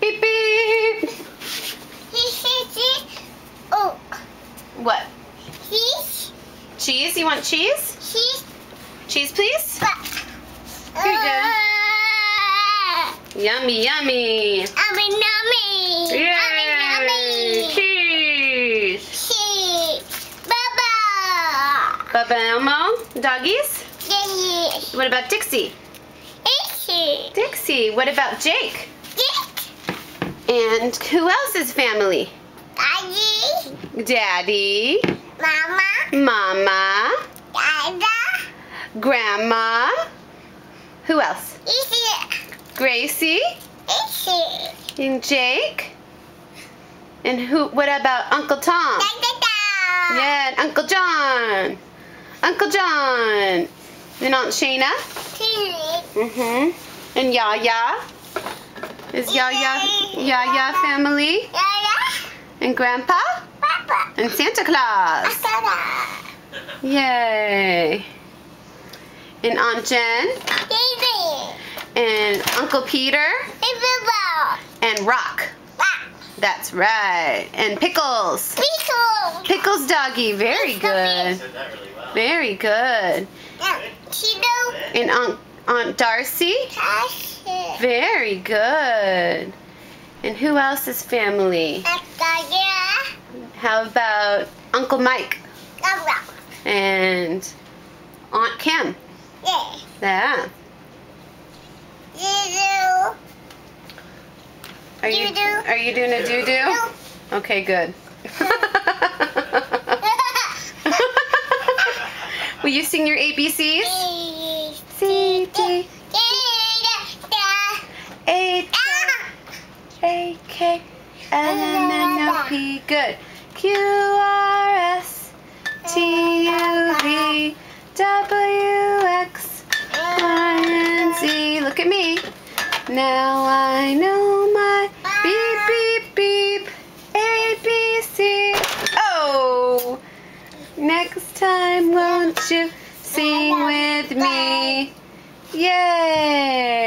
Beep beep. Oh. What? Cheese. Cheese? You want cheese? Cheese. Cheese, please? Here you go. Yummy, yummy. Yummy. Yay! Cheese. Cheese. Baba. Bubba Elmo. Doggies? Yes. What about Dixie? It's Dixie. What about Jake? Dick. And who else is family? Daddy. Daddy. Mama. Mama. Dada. Grandma. Who else? It's Gracie. It's And Jake. And who? What about Uncle Tom? Da. Yeah, and Uncle John. Uncle John. And Aunt Shayna. And Yaya. Is Yaya family? And Grandpa? Papa. And Santa Claus. Yay. And Aunt Jen. And Uncle Peter. And Rock. That's right. And Pickles. Pickles Doggy. Very good. Said that really well. Very good. And Aunt Darcy. Very good. And who else is family? How about Uncle Mike and Aunt Kim? Yeah. Are you doing a doo-doo? Okay, good. Will you sing your ABCs? C, D, A, J, K, L, M, N, O, P. Good. Q, R, S, T, U, V, W, X, Y, and Z. Look at me. Now I know my beep, beep, beep, A, B, C. Oh! Next time, won't you sing with me? Yay!